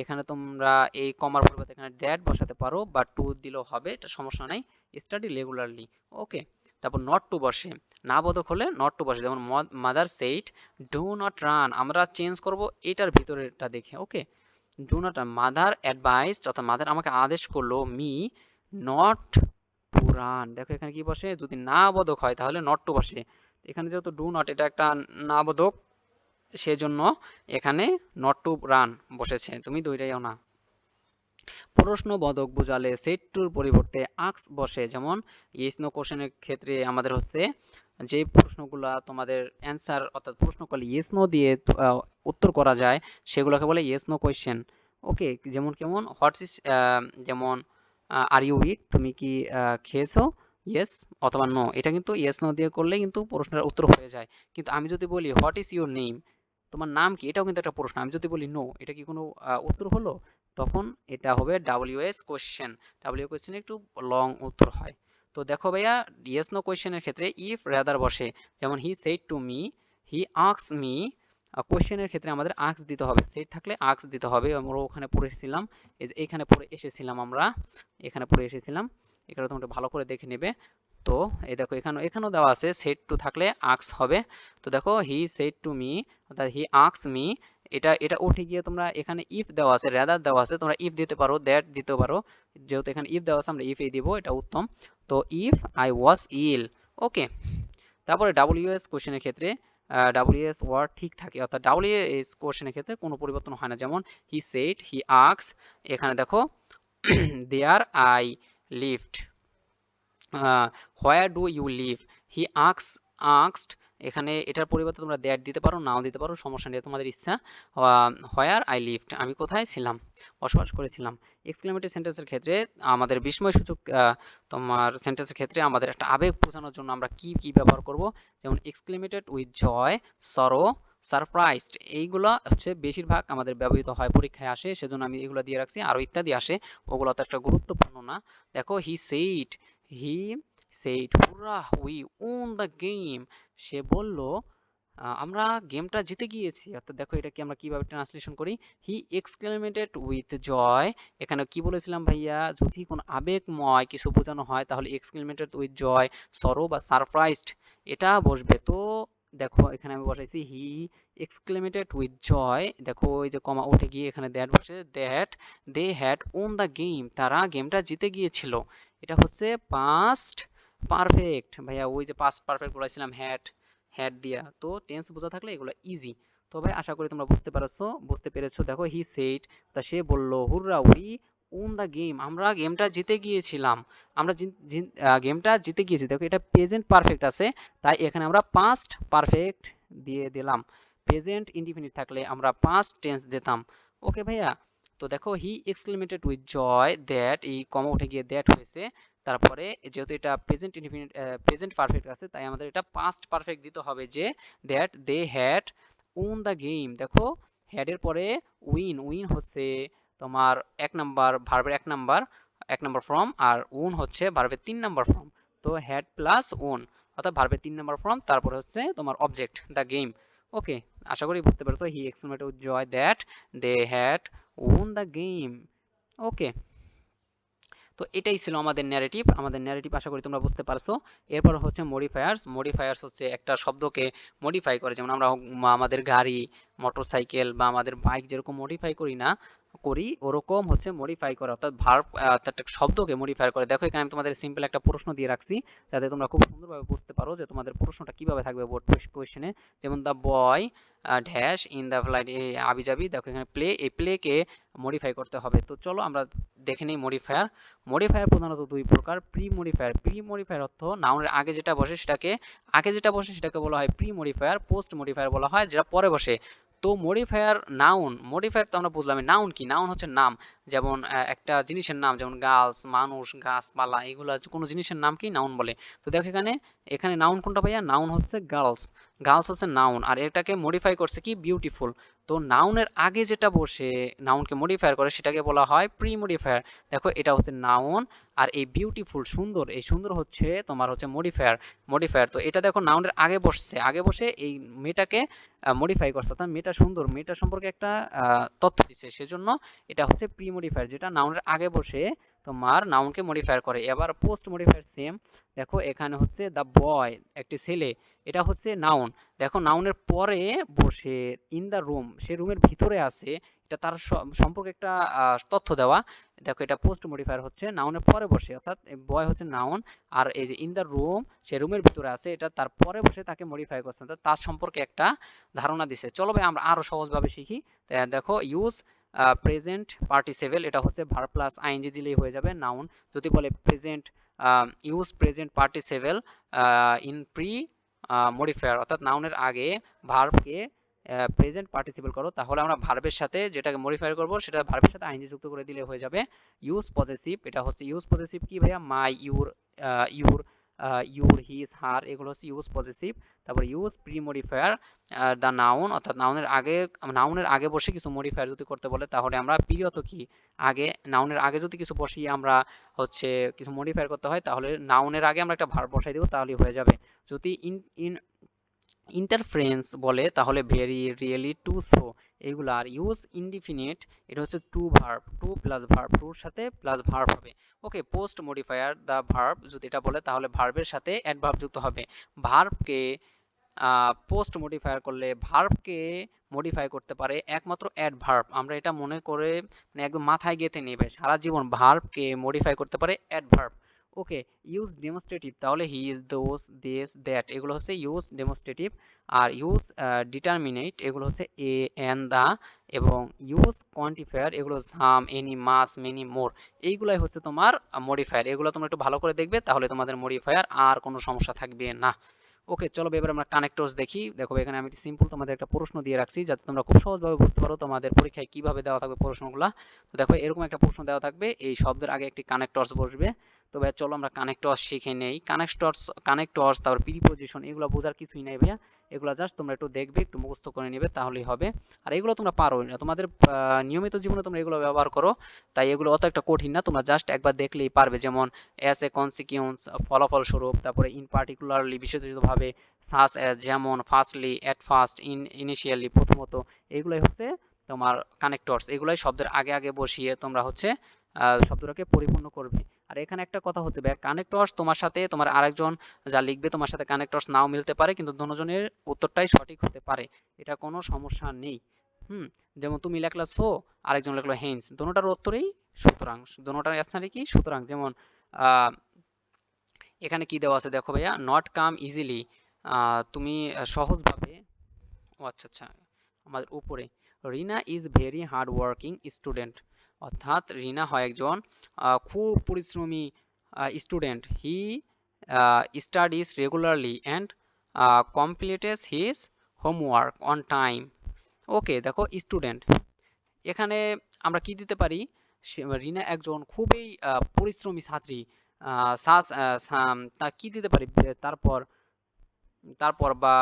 এখানে তোমরা এই কমার পরিবর্তে এখানে দ্যাট বসাতে পারো বা টু দিলেও হবে, এটা সমস্যা নাই, স্টাডি রেগুলারলি। ওকে, তারপর নট টু বসে, না বোধক হলে নট টু বসে, যেমন mother said do not run, আমরা চেঞ্জ করব এটার ভিতরেরটা দেখে। Okay, do not run, mother advise অর্থাৎ মাদার আমাকে আদেশ করলো মি নট টু রান, দেখো এখানে কি বসে, যদি না বোধক হয় তাহলে নট টু বসে, এখানে যেহেতু ডু নট এটা একটা না বোধক, সেজন্য এখানে নট টু রান বসেছে, তুমি দুইটাইও না। প্রশ্নবোধক বোঝালে সেট টুর পরিবর্তে আক্স বসে, যেমন ইয়েস নো কোশ্চেনের ক্ষেত্রে আমাদের হচ্ছে যে প্রশ্নগুলা তোমাদের অ্যান্সার অর্থাৎ প্রশ্ন করলে ইয়েস নো দিয়ে উত্তর করা যায় সেগুলোকে বলে ইয়েস নো কোয়েশ্চেন। ওকে, যেমন কেমন হোয়াটস ইজ, যেমন আর ইউ উইক, তুমি কি খেয়েছো, ইয়েস অথবা নো, এটা কিন্তু ইয়েস নো দিয়ে করলে কিন্তু প্রশ্নের উত্তর হয়ে যায়। কিন্তু আমি যদি বলি হোয়াট ইজ ইউর নেম, তোমার নাম কি, এটাও কিন্তু একটা প্রশ্ন, আমি যদি বলি নো, এটা কি কোনো উত্তর হলো, তখন এটা হবে ডাব্লিউএস কোশ্চেন, ডাব্লিউ কোশ্চেন একটু লং উত্তর হয়। তো দেখো ভাইয়া ইয়েস নো কোশ্চেনের ক্ষেত্রে ইফ রাদার বসে, যেমন he said to me, he asks me, কোশ্চেনের ক্ষেত্রে আমাদের আস্ক দিতে হবে, সেড থাকলে আস্ক দিতে হবে, আমরা ওখানে পড়েছিলাম, এই যে এখানে পড়ে এসেছিলাম, আমরা এখানে পড়ে এসেছিলাম, এখানে তোমরা ভালো করে দেখে নেবে। তো এই দেখো এখানেও দেওয়া আছে সেড টু থাকলে আস্ক হবে। তো দেখো হি সেড টু মি অর্থাৎ হি আস্কস মি, এটা এটা উঠে গিয়ে তোমরা এখানে ইফ দেওয়া আছে, রাদার দেওয়া আছে, তোমরা ইফ দিতে পারো, দ্যাট দিতে পারো, যেহেতু এখানে ইফ দেওয়া আছে আমরা ইফ দিব, এটা উত্তম। তো ইফ আই ওয়াজ ইল। ওকে, তারপরে ডাব্লিউএস কোশ্চেনের ক্ষেত্রে ডাব্লিউএস ওয়ার্ড ঠিক থাকে, অর্থাৎ ডাব্লিউএস কোশ্চেনের ক্ষেত্রে কোনো পরিবর্তন হয় না, যেমন হি সেড, হি আস্কস, এখানে দেখো there I lived, where do you live, he asked, এখানে এটার পরিবর্তে তোমরা দ্যাট দিতে পারো, নাও দিতে পারো, সমস্যা নেই, তোমাদের ইচ্ছা। হোয়ার আই লিভড, আমি কোথায় ছিলাম, বসবাস করেছিলাম। এক্সক্লেমেটিভ সেন্টেন্সের ক্ষেত্রে আমাদের বিস্ময়সূচক তোমার সেন্টেন্সের ক্ষেত্রে আমাদের একটা আবেগ বোঝানোর জন্য আমরা কি কি ব্যবহার করব, যেমন এক্সক্লেমেটেড উইথ জয়, সরো, সারপ্রাইজড, এইগুলো হচ্ছে বেশিরভাগ আমাদের ব্যবহৃত হয়, পরীক্ষায় আসে, সেজন্য আমি এগুলো দিয়ে রাখছি, আরো ইত্যাদি আসে, ওগুলো তো একটা গুরুত্বপূর্ণ না। দেখো he said hurrah we won the game, সে বলল আমরা গেমটা জিতে গিয়েছি, অর্থাৎ দেখো এটা কি আমরা কিভাবে ট্রান্সলেশন করি, হি এক্সক্লেমেটেড উইথ জয়, এখানে কি বলেছিলাম ভাইয়া, যদি কোনো আবেগময় কিছু বোঝানো হয় তাহলে এক্সক্লেমেটেড উইথ জয়, সরো বা সারপ্রাইজড এটা বসবে। তো দেখো এখানে আমি বসাইছি হি এক্সক্লেমেটেড উইথ জয়, দেখো এই যে কমা উঠে গিয়ে এখানে দ্যাট বসে, that they had won the game, তারা গেমটা জিতে গিয়েছিল, এটা হচ্ছে পাস্ট পারফেক্ট ভাইয়া, ওই যে পাস্ট পারফেক্ট বলেছিলাম হ্যাড, হ্যাড দিয়া, তো টেন্স বোঝা থাকলে এগুলো ইজি। তো ভাই আশা করি তোমরা বুঝতে পেরেছো। দেখো হি সেইড, তা সে বলল, হুররা উই ওন দ্য গেম, আমরা গেমটা জিতে গিয়েছিলাম, আমরা গেমটা জিতে গিয়েছি, দেখো এটা প্রেজেন্ট পারফেক্ট আছে, তাই এখানে আমরা পাস্ট পারফেক্ট দিয়ে দিলাম, প্রেজেন্ট ইনডিফিনিট থাকলে আমরা পাস্ট টেন্স দিতাম। ওকে ভাইয়া, তো দেখো হি এক্সক্লেমেটেড উইথ জয় দ্যাট, এই কমা উঠে গিয়ে দ্যাট হয়েছে, তারপরে যেহেতু এটা প্রেজেন্ট ইনডিফিনিট প্রেজেন্ট পারফেক্ট আছে, তাই আমাদের এটা পাস্ট পারফেক্ট দিতে হবে, যে that they had won the game, দেখো হ্যাড এর পরে উইন হচ্ছে তোমার এক নাম্বার ফর্ম, আর ওন হচ্ছে ভার্বের 3 নাম্বার ফর্ম, তো হ্যাড প্লাস ওন অর্থাৎ ভার্বের 3 নাম্বার ফর্ম, তারপরে হচ্ছে তোমার অবজেক্ট দ্য গেম। ওকে, আশা করি বুঝতে পেরেছো, he exclaimed with joy that they had won the game. Okay, তো এটাই ছিল আমাদের ন্যারেটিভ আশা করি তোমরা বুঝতে পারছো। এরপর হচ্ছে মডিফায়ার্স হচ্ছে একটা শব্দকে মডিফাই করে, যেমন আমরা আমাদের গাড়ি, মোটরসাইকেল বা আমাদের বাইক যেরকম মডিফাই করি ওরকম হচ্ছে মডিফাই করে, অর্থাৎ ভার্ব অর্থাৎ একটা শব্দকে মডিফাই করে। দেখো এখানে আমি তোমাদের সিম্পল একটা প্রশ্ন দিয়ে রাখছি, যাতে তোমরা খুব সুন্দরভাবে বুঝতে পারো যে তোমাদের প্রশ্নটা কিভাবে থাকবে বোর্ড কোয়েশ্চেনে। যেমন the boy dash in the flight, এই আবিজাবি, দেখো এখানে এই প্লেকে মডিফাই করতে হবে। তো চলো আমরা দেখে নিই মডিফায়ার প্রধানত দুই প্রকার, প্রি মডিফায়ার অর্থ নাউনের আগে যেটা বসে সেটাকে বলা হয় প্রি মডিফায়ার, পোস্ট মডিফায়ার বলা হয় যেটা পরে বসে। তো মডিফায়ার তো আমরা বুঝলাম, নাউন কি, নাউন হচ্ছে নাম, যেমন একটা জিনিসের নাম, যেমন গাছ, মানুষ, গাছপালা, এগুলো কোনো জিনিসের নামকেই নাউন বলে। তো দেখো এখানে নাউন কোনটা ভাইয়া, নাউন হচ্ছে গার্লস হচ্ছে নাউন, আর এটাকে মডিফাই করছে কি বিউটিফুল। তো নাউনের আগে যেটা বসে নাউনকে মডিফায়ার করে সেটাকে বলা হয় প্রি মডিফায়ার। দেখো এটা হচ্ছে নাউন, আর এই বিউটিফুল সুন্দর, এই সুন্দর হচ্ছে তোমার হচ্ছে মডিফায়ার। তো এটা দেখো নাউনের আগে বসছে, আগে বসে এই মেয়েটাকে মডিফাই করছে, অর্থাৎ মেয়েটা সুন্দর, মেয়েটা সম্পর্কে একটা তথ্য দিচ্ছে, সেজন্য এটা হচ্ছে প্রি মডিফায়ার, যেটা নাউনের আগে বসে তোমার নাউনকে মডিফায়ার করে। এবার পোস্ট মডিফায়ার সেম, দেখো এখানে হচ্ছে দ্য বয়, একটি ছেলে, এটা হচ্ছে নাউন। দেখো নাউনের পরে বসে ইন দ্য রুম, সে রুমের ভিতরে আছে, এটা তার সম্পর্কে একটা তথ্য দেওয়া। দেখো এটা পোস্ট মডিফায়ার হচ্ছে নাউনের পরে বসে, অর্থাৎ বয় হচ্ছে নাউন, আর এই যে ইন দ্য রুম, সে রুমের ভিতরে আছে, এটা তার পরে বসে তাকে মডিফাই করছে, অর্থাৎ তার সম্পর্কে একটা ধারণা দিছে। চলো ভাই আমরা আরো সহজভাবে শিখি। দেখো ইউজ প্রেজেন্ট পার্টিসিপেল, এটা হচ্ছে ভার্ব প্লাস আইএনজি দিলেই হয়ে যাবে নাউন। যদি বলে present, use present participle in pre modifier, অর্থাৎ নাউনের আগে ভার্বকে প্রেজেন্ট পার্টিসিপেল করো, তাহলে আমরা ভার্বের সাথে যেটাকে মডিফাই করব সেটা ভার্বের সাথে আইএনজি যুক্ত করে দিলে হয়ে যাবে ইউজ পজেসিভ। এটা হচ্ছে ইউজ পজেসিভ কি ভাইয়া, মাই, ইউর, ইউর, হিজ, হার, এগুলো হচ্ছে ইউজ পজেসিভ। তারপর use pre modifier the noun, অর্থাৎ নাউনের আগে বসে কিছু মডিফায়ার যদি করতে বলে তাহলে আমরা পিরিয়ত কি, আগে নাউনের আগে যদি কিছু বসিয়ে আমরা হচ্ছে কিছু মডিফায়ার করতে হয় তাহলে নাউনের আগে আমরা একটা ভার্ব বসাই দেবো, তাহলেই হয়ে যাবে। যদি ইন ইন্টারফারেন্স বলে তাহলে ভেরি, রিয়েলি, টু, সো, এগুলো। আর ইউজ ইনডিফিনিট, এটা হচ্ছে to verb, two plus verb, টুর সাথে প্লাস ভার্ব হবে। Okay, post modifier the verb, যদি এটা বলে তাহলে ভার্বের সাথে অ্যাডভার্ব যুক্ত হবে। ভার্বকে পোস্ট মডিফায়ার করলে ভার্বকে মডিফাই করতে পারে একমাত্র অ্যাডভার্ব। আমরা এটা মনে করে মানে একদম মাথায় গেঁথে নেবে, সারা জীবন ভার্বকে মডিফাই করতে পারে অ্যাডভার্ব। ওকে, ইউজ ডেমনস্ট্রেটিভ, তাহলে he is, those, this, that, এগুলো হচ্ছে ইউজ ডেমনস্ট্রেটিভ। আর ইউজ ডিটারমিনেট, এগুলো হচ্ছে এ, এন, দা, এবং ইউজ কোয়ান্টিফায়ার, এগুলো সাম, এনি, মাস, মেনি, মোর, এইগুলাই হচ্ছে তোমার মডিফায়ার। এগুলো তোমরা একটু ভালো করে দেখবে, তাহলে তোমাদের মডিফায়ার আর কোনো সমস্যা থাকবে না। ওকে, চলো এবার আমরা কানেক্টরস দেখি। দেখো এখানে আমি সিম্পল তোমাদের একটা প্রশ্ন দিয়ে রাখছি যাতে তোমরা খুব সহজভাবে বুঝতে পারো তোমাদের পরীক্ষায় কিভাবে দেওয়া থাকবে প্রশ্নগুলো। তো দেখো এরকম একটা প্রশ্ন দেওয়া থাকবে, এই শব্দের আগে একটি কানেক্টরস বসবে। তো ভাই চলো আমরা কানেক্টরস শিখে নেই। কানেক্টরস তারপর প্রিপজিশন, এগুলো বোঝার কিছুই নাই ভাইয়া, এগুলো জাস্ট তোমরা একটু দেখবে, একটু মুখস্থ করে নেবে, তাহলেই হবে। আর এগুলো তোমরা পারো না, তোমাদের নিয়মিত জীবনে তোমরা এগুলো ব্যবহার করো, তাই এগুলো অত একটা কঠিন না, তোমরা জাস্ট একবার দেখলেই পারবে। যেমন অ্যাজ এ কনসিকুয়েন্স, ফলাফল স্বরূপ, তারপরে ইন পার্টিকুলারলি, বিশেষভাবে, সাস অ্যাজ, যেমন, ফার্স্টলি, এট ফার্স্ট, ইনিশিয়ালি, প্রথমত, এগুলাই হচ্ছে তোমার কানেক্টরস। এগুলাই শব্দের আগে আগে বসিয়ে তোমরা হচ্ছে শব্দটাকে পরিপূর্ণ করবে। আর এখানে একটা কথা হচ্ছে ভাই, কানেক্টরস তোমার সাথে তোমার আরেকজন যা লিখবে তোমার সাথে কানেক্টরস নাও মিলতে পারে, কিন্তু দুজনের উত্তরটাই সঠিক হতে পারে, এটা কোনো সমস্যা নেই। হুম, যেমন তুমি লেখলা সো, আরেকজন লিখলো হেন্স, দুটোটার উত্তরেই সুতরাং, দুটোটার অ্যান্সারই কি সুতরাং। যেমন আহ এখানে কি দেওয়া আছে দেখো ভাইয়া, নট কাম ইজিলি, তুমি সহজভাবে, ও আচ্ছা আচ্ছা, আমাদের উপরে, Rina is very hard working student, অর্থাৎ রিনা হয় একজন খুব পরিশ্রমী student. He studies regularly and completes his homework on time. Okay, দেখো স্টুডেন্ট, এখানে আমরা কি দিতে পারি, রিনা একজন খুবই পরিশ্রমী ছাত্রী, তা কি দিতে পারি, তারপর তারপর বা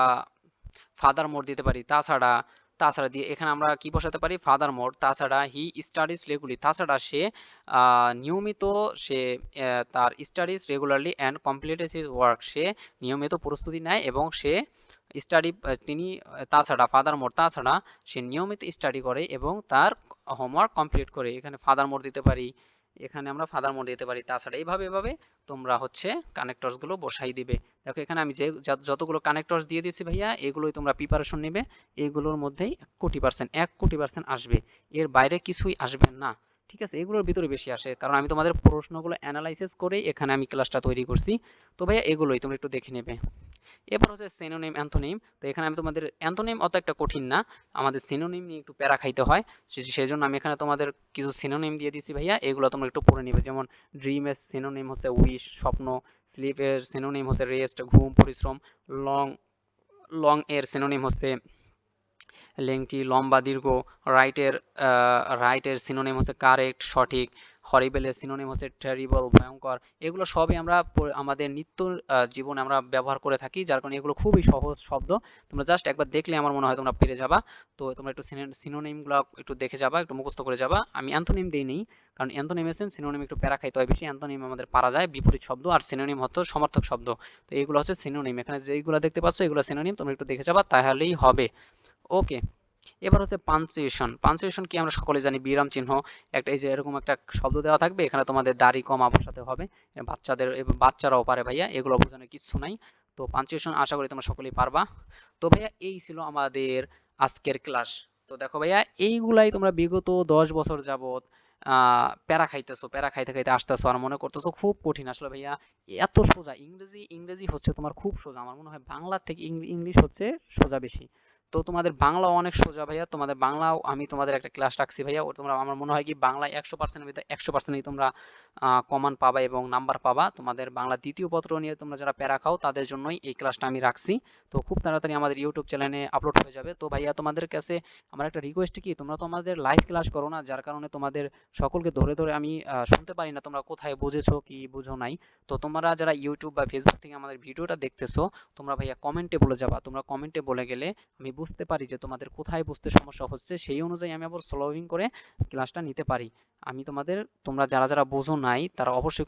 ফাদার মোর দিতে পারি। তাছাড়া, তাছাড়া দিয়ে এখানে আমরা কি বসাতে পারি, ফাদার মোর। তাছাড়া হি স্টাডিজ রেগুলারলি, তাছাড়া সে নিয়মিত, সে তার studies regularly and completes his work, সে নিয়মিত প্রস্তুতি নেয় এবং সে স্টাডি, তিনি, তাছাড়া ফাদার মোর, তাছাড়া সে নিয়মিত স্টাডি করে এবং তার হোমওয়ার্ক কমপ্লিট করে। এখানে ফাদার মোর দিতে পারি, এখানে আমরা ফাদার মোর দিতে পারি। তাছাড়া এইভাবে এভাবে তোমরা হচ্ছে কানেক্টরস গুলো বসাই দিবে। দেখো এখানে আমি যে যতগুলো কানেক্টরস দিয়ে দিচ্ছি ভাইয়া, এগুলোই তোমরা প্রিপারেশন নেবে, এগুলোর মধ্যেই 1,000,000% আসবে, এর বাইরে কিছুই আসবে না। ঠিক আছে, এগুলোর ভিতরে বেশি আসে, কারণ আমি তোমাদের প্রশ্নগুলো অ্যানালাইসিস করেই এখানে আমি ক্লাসটা তৈরি করছি। তো ভাইয়া এগুলোই তোমরা একটু দেখে নেবে। এরপর হচ্ছে সিনোনিম, অ্যান্টোনিম। তো এখানে আমি তোমাদের অ্যান্টোনিম অত একটা কঠিন না, আমাদের সিনোনিম নিয়ে একটু প্যারা খাইতে হয়, সেই জন্য আমি এখানে তোমাদের কিছু সিনোনিম দিয়ে দিছি ভাইয়া, এগুলো তোমরা একটু পড়ে নিবে। যেমন ড্রিমের সিনোনিম হচ্ছে উইশ, স্বপ্ন। স্লিপের সিনোনিম হচ্ছে রেস্ট, ঘুম, পরিশ্রম। লং, লং এর সিনোনিম হচ্ছে লেংটি, লম্বা, দীর্ঘ। রাইটের, রাইটের সিনোনিম হচ্ছে কারেক্ট, সঠিক। হরিবেল এর সিনোনিম হচ্ছে টেরিবল, ভয়ঙ্কর। এগুলো সবই আমরা আমাদের নিত্য জীবনে আমরা ব্যবহার করে থাকি, যার কারণে এগুলো খুবই সহজ শব্দ। তোমরা জাস্ট একবার দেখলে আমার মনে হয় তোমরা পেরে যাবা। তো তোমরা একটু সিনোনিম গুলো একটু দেখে যাবা, একটু মুখস্থ করে যাবা। আমি অ্যান্থোনিম দিই নেই, কারণ অ্যান্থোনিম এসেন সিনোনিম একটু প্যারা খাইতে হয় বেশি। অ্যান্থোনিম আমাদের পারা যায় বিপরীত শব্দ, আর সিনোনিম হতো সমার্থক শব্দ। তো এইগুলো হচ্ছে সিনোনিম। এখানে যেইগুলো দেখতে পাচ্ছ এগুলো সিনোনিম, তোমরা একটু দেখে যাবা তাহলেই হবে। ওকে, এবার হচ্ছে পাঞ্চুয়েশন। পাঞ্চুয়েশন কি আমরা সকলে জানি, বিরাম চিহ্ন। একটা এই যে এরকম একটা শব্দ দেওয়া থাকবে, এখানে তোমাদের দাড়ি কমা বসাতে হবে। বাচ্চাদের এবং বাচ্চারাও পারে ভাইয়া, এগুলো বোঝানোর কিছু নাই। তো পাঞ্চুয়েশন আশা করি তোমরা সকলেই পারবা। তো ভাইয়া এই ছিল আমাদের আজকের ক্লাস। তো দেখো ভাইয়া, এইগুলাই তোমরা বিগত 10 বছর যাবত প্যারা খাইতেছো, প্যারা খাইতে খাইতে আসতেছো আর মনে করতেছো খুব কঠিন। আসলে ভাইয়া এত সোজা। ইংরেজি ইংরেজি হচ্ছে তোমার খুব সোজা। আমার মনে হয় বাংলা থেকে ইংলিশ হচ্ছে সোজা বেশি। তো তোমাদের বাংলা অনেক সোজা ভাইয়া। তোমাদের বাংলাও আমি তোমাদের একটা ক্লাস রাখছি ভাইয়া, ও তোমরা আমার মনে হয় কি বাংলায় 100% ভিতরে 100%ই তোমরা কমান পাবা এবং নাম্বার পাবা। তোমাদের বাংলা দ্বিতীয় পত্র নিয়ে তোমরা যারা প্যারা খাও তাদের জন্যই এই ক্লাসটা আমি রাখছি। তো খুব তাড়াতাড়ি আমাদের ইউটিউব চ্যানেলে আপলোড হয়ে যাবে। তো ভাইয়া তোমাদের কাছে আমার একটা রিকোয়েস্ট কি, তোমরা তো আমাদের লাইভ ক্লাস করো না, যার কারণে তোমাদের সকলকে ধরে ধরে আমি শুনতে পারি না তোমরা কোথায় বুঝেছো কি বুঝো নাই। তো তোমরা যারা ইউটিউব বা ফেসবুক থেকে আমাদের ভিডিওটা দেখতেছো, তোমরা ভাইয়া কমেন্টে বলে যাবা। তোমরা কমেন্টে বলে গেলে আমি বুঝতে পারি যে তোমাদের কোথায় বুঝতে সমস্যা হচ্ছে, সেই অনুযায়ী আমি আবার সলভিং করে ক্লাসটা নিতে পারি। আমি তোমাদের, তোমরা যারা যারা বোঝো নাই তারা অবশ্যই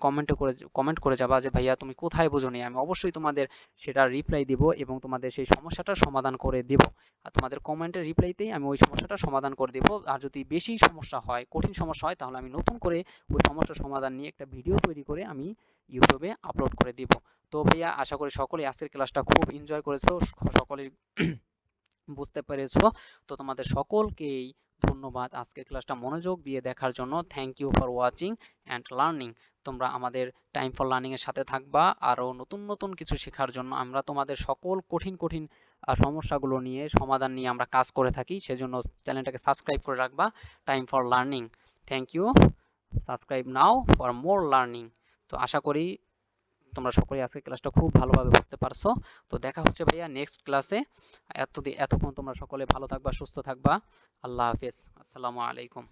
কমেন্ট করে যাবা যে ভাইয়া তুমি কোথায় বোঝো নি। আমি অবশ্যই তোমাদের সেটা রিপ্লাই দিব এবং তোমাদের সেই সমস্যাটার সমাধান করে দিব। আর তোমাদের কমেন্টের রিপ্লাইতেই আমি ওই সমস্যাটা সমাধান করে দিব। আর যদি বেশি সমস্যা হয়, কঠিন সমস্যা হয়, তাহলে আমি নতুন করে ওই সমস্যার সমাধান নিয়ে একটা ভিডিও তৈরি করে আমি ইউটিউবে আপলোড করে দিব। তো ভাইয়া আশা করি সকলেই আজকের ক্লাসটা খুব এনজয় করেছো, সকলেই বুঝতে পেরেছো। তো তোমাদের সকলকেই ধন্যবাদ আজকের ক্লাসটা মনোযোগ দিয়ে দেখার জন্য। Thank you for watching and learning. তোমরা আমাদের টাইম ফর লার্নিং এর সাথে থাকবা আরো নতুন নতুন কিছু শেখার জন্য। আমরা তোমাদের সকল কঠিন কঠিন সমস্যাগুলো নিয়ে সমাধান নিয়ে আমরা কাজ করে থাকি, সেজন্য চ্যানেলটাকে সাবস্ক্রাইব করে রাখবা, time for learning. Thank you, subscribe now for more learning. তো আশা করি তোমরা সকলেই আজকে ক্লাসটা খুব ভালোভাবে বুঝতে পারছো। তো দেখা হচ্ছে ভাইয়া নেক্সট ক্লাসে। এতক্ষণ তোমরা সকলে ভালো থাকবা, সুস্থ থাকবা। আল্লাহ হাফেজ, আসসালামু আলাইকুম।